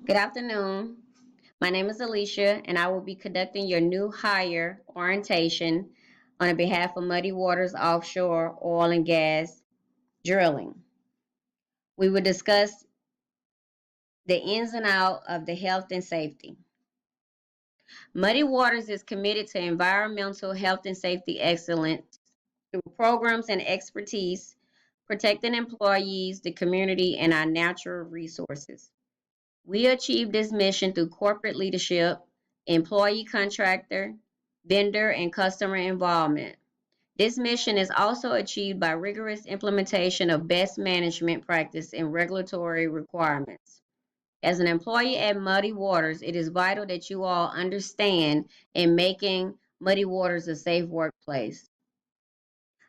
Good afternoon. My name is Alicia, and I will be conducting your new hire orientation on behalf of Muddy Waters Offshore Oil and Gas Drilling. We will discuss the ins and outs of the health and safety. Muddy Waters is committed to environmental health and safety excellence through programs and expertise, protecting employees, the community, and our natural resources. We achieve this mission through corporate leadership, employee contractor, vendor, and customer involvement. This mission is also achieved by rigorous implementation of best management practice and regulatory requirements. As an employee at Muddy Waters, it is vital that you all understand in making Muddy Waters a safe workplace.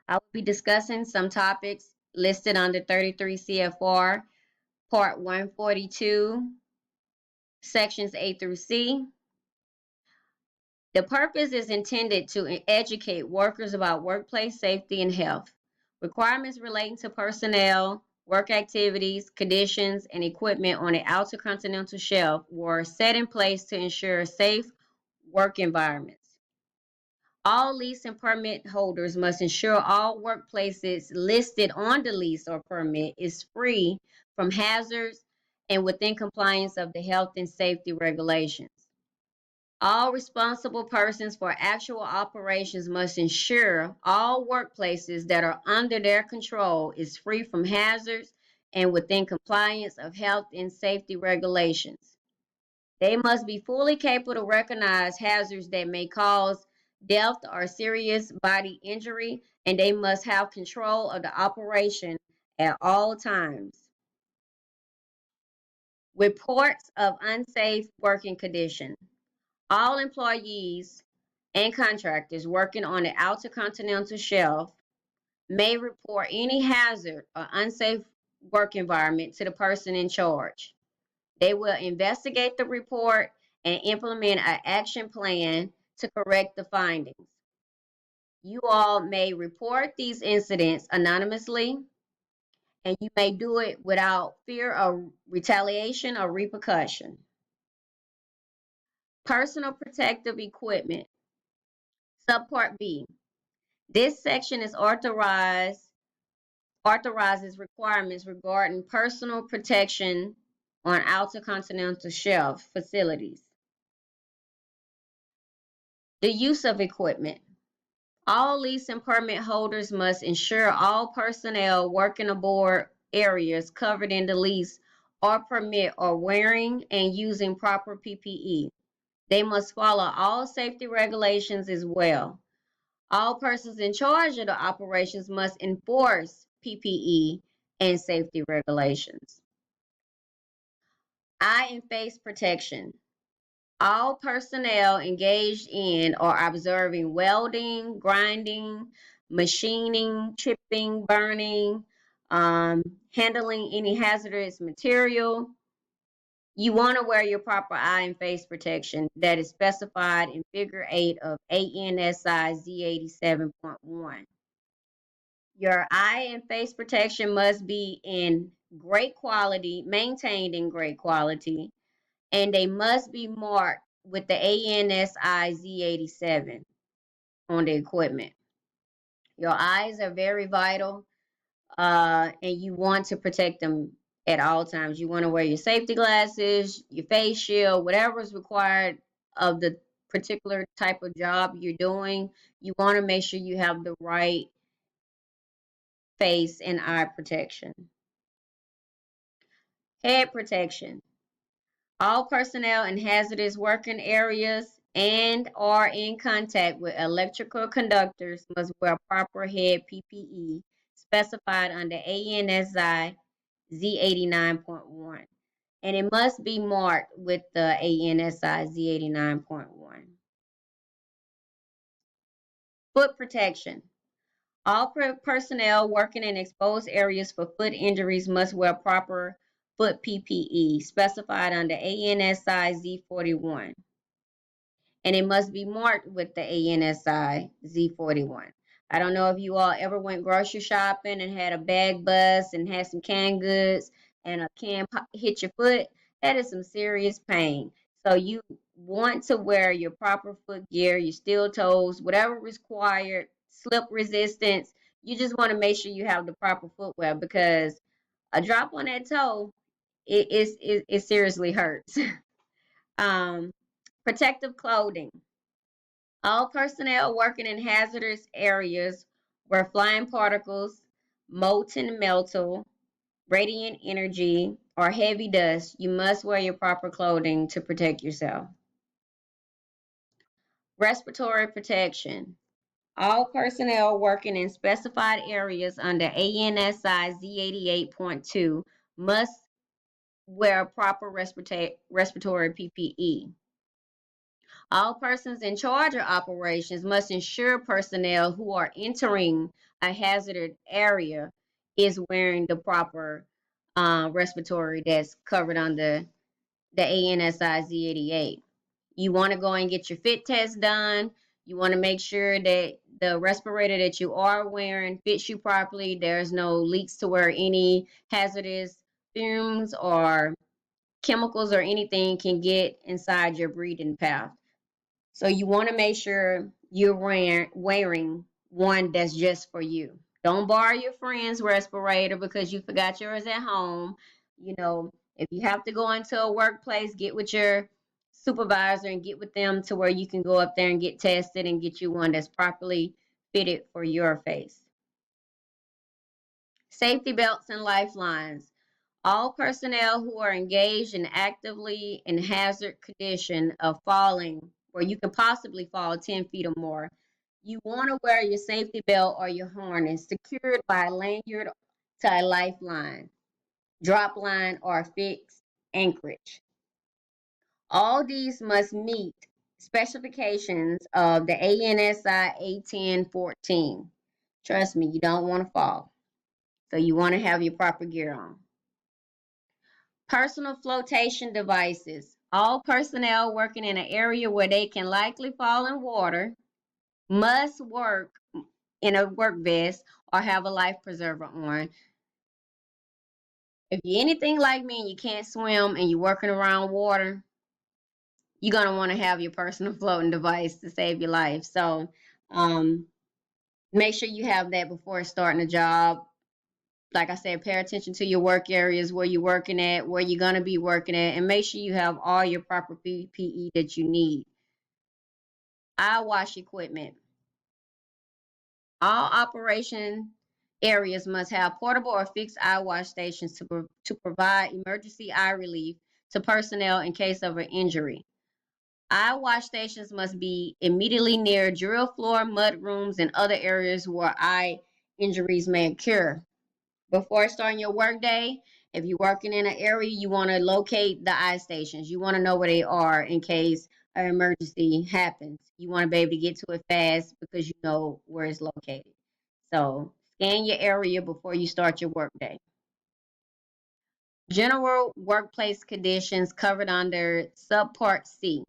I will be discussing some topics listed under 33 CFR Part 142, Sections A through C. The purpose is intended to educate workers about workplace safety and health. Requirements relating to personnel, work activities, conditions, and equipment on the Outer Continental Shelf were set in place to ensure safe work environments. All lease and permit holders must ensure all workplaces listed on the lease or permit is free from hazards and within compliance of the health and safety regulations. All responsible persons for actual operations must ensure all workplaces that are under their control is free from hazards and within compliance of health and safety regulations. They must be fully capable to recognize hazards that may cause death or serious body injury, and they must have control of the operation at all times. Reports of unsafe working conditions. All employees and contractors working on the Outer Continental Shelf may report any hazard or unsafe work environment to the person in charge. They will investigate the report and implement an action plan to correct the findings. You all may report these incidents anonymously, and you may do it without fear of retaliation or repercussion. Personal protective equipment. Subpart B. This section is authorizes requirements regarding personal protection on outer continental shelf facilities. The use of equipment. All lease and permit holders must ensure all personnel working aboard areas covered in the lease or permit are wearing and using proper PPE. They must follow all safety regulations as well. All persons in charge of the operations must enforce PPE and safety regulations. Eye and face protection. All personnel engaged in or observing welding, grinding, machining, chipping, burning, handling any hazardous material. You want to wear your proper eye and face protection that is specified in Figure 8 of ANSI Z87.1. Your eye and face protection must be in great quality, maintained in great quality, and they must be marked with the ANSI Z87 on the equipment. Your eyes are very vital, and you want to protect them at all times. You want to wear your safety glasses, your face shield, whatever is required of the particular type of job you're doing. You want to make sure you have the right face and eye protection. Head protection. All personnel in hazardous working areas and are in contact with electrical conductors must wear proper head PPE specified under ANSI Z89.1. And it must be marked with the ANSI Z89.1. Foot protection. All personnel working in exposed areas for foot injuries must wear proper foot PPE specified under ANSI Z41. And it must be marked with the ANSI Z41. I don't know if you all ever went grocery shopping and had a bag bust and had some canned goods and a can hit your foot. That is some serious pain. So you want to wear your proper foot gear, your steel toes, whatever required, slip resistance. You just want to make sure you have the proper footwear because a drop on that toe, it seriously hurts. um, Protective clothing. All personnel working in hazardous areas where flying particles, molten metal, radiant energy, or heavy dust, you must wear your proper clothing to protect yourself. Respiratory protection. All personnel working in specified areas under ANSI Z88.2 must wear proper respiratory PPE. All persons in charge of operations must ensure personnel who are entering a hazardous area is wearing the proper respiratory that's covered under the ANSI Z88. You want to go and get your fit test done. You want to make sure that the respirator that you are wearing fits you properly. There's no leaks to where any hazardous fumes or chemicals or anything can get inside your breathing path. So you want to make sure you're wearing one that's just for you. Don't borrow your friend's respirator because you forgot yours at home. You know, if you have to go into a workplace, get with your supervisor and get with them to where you can go up there and get tested and get you one that's properly fitted for your face. Safety belts and lifelines. All personnel who are engaged in actively in hazard condition of falling, where you can possibly fall 10 feet or more, you want to wear your safety belt or your harness secured by a lanyard to a lifeline, drop line, or fixed anchorage. All these must meet specifications of the ANSI A1014. Trust me, you don't want to fall. So you want to have your proper gear on. Personal flotation devices. All personnel working in an area where they can likely fall in water must work in a work vest or have a life preserver on. If you're anything like me and you can't swim and you're working around water, you're going to want to have your personal floating device to save your life. So um, make sure you have that before starting a job. Like I said, pay attention to your work areas, where you're working at, where you're going to be working at, and make sure you have all your proper PPE that you need. Eyewash equipment. All operation areas must have portable or fixed eyewash stations to provide emergency eye relief to personnel in case of an injury. Eyewash stations must be immediately near drill floor, mud rooms, and other areas where eye injuries may occur. Before starting your workday, if you're working in an area, you want to locate the eye stations. You want to know where they are in case an emergency happens. You want to be able to get to it fast because you know where it's located. So scan your area before you start your workday. General workplace conditions covered under Subpart C.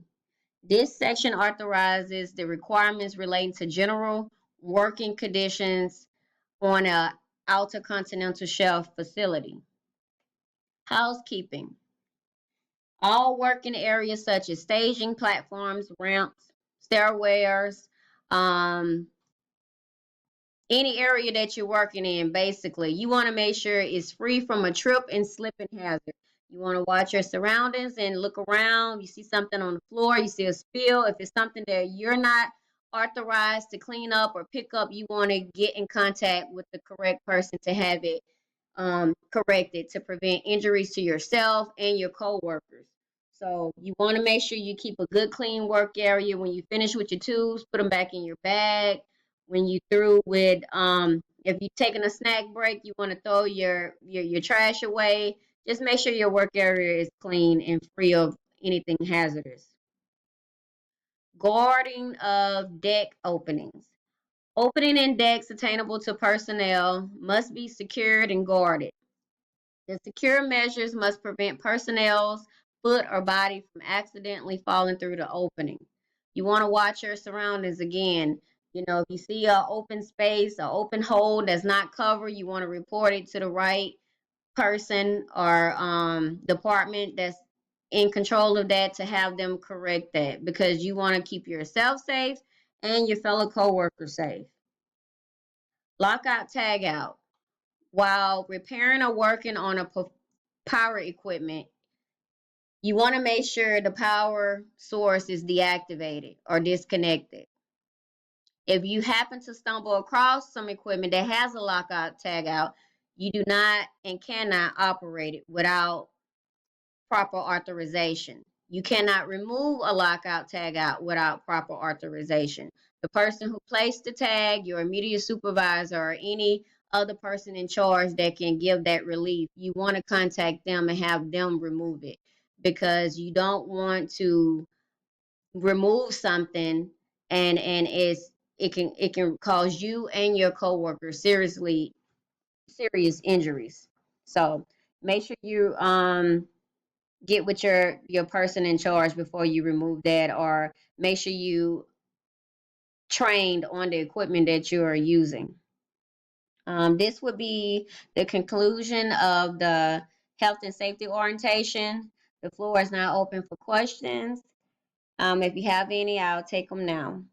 This section authorizes the requirements relating to general working conditions on a outer continental shelf facility. Housekeeping. All working areas such as staging platforms, ramps, stairways, um, any area that you're working in, basically, you want to make sure it's free from a trip and slipping hazard. You want to watch your surroundings and look around. You see something on the floor, you see a spill. If it's something that you're not authorized to clean up or pick up, you want to get in contact with the correct person to have it corrected to prevent injuries to yourself and your coworkers. So you want to make sure you keep a good clean work area. When you finish with your tools, put them back in your bag. When you through with if you're taking a snack break, you want to throw your trash away. Just make sure your work area is clean and free of anything hazardous. Guarding of deck openings. Opening and decks attainable to personnel must be secured and guarded. The secure measures must prevent personnel's foot or body from accidentally falling through the opening. You want to watch your surroundings again. You know, if you see an open space, an open hole that's not covered, you want to report it to the right person or department that's in control of that to have them correct that, because you want to keep yourself safe and your fellow coworkers safe. Lockout tag out. While repairing or working on a power equipment, you want to make sure the power source is deactivated or disconnected. If you happen to stumble across some equipment that has a lockout tag out, you do not and cannot operate it without proper authorization. You cannot remove a lockout tag out without proper authorization. The person who placed the tag, your immediate supervisor, or any other person in charge that can give that relief, you want to contact them and have them remove it, because you don't want to remove something and it can cause you and your coworkers serious injuries. So make sure you get with your person in charge before you remove that, or make sure you trained on the equipment that you are using. This would be the conclusion of the health and safety orientation. The floor is now open for questions. If you have any, I'll take them now.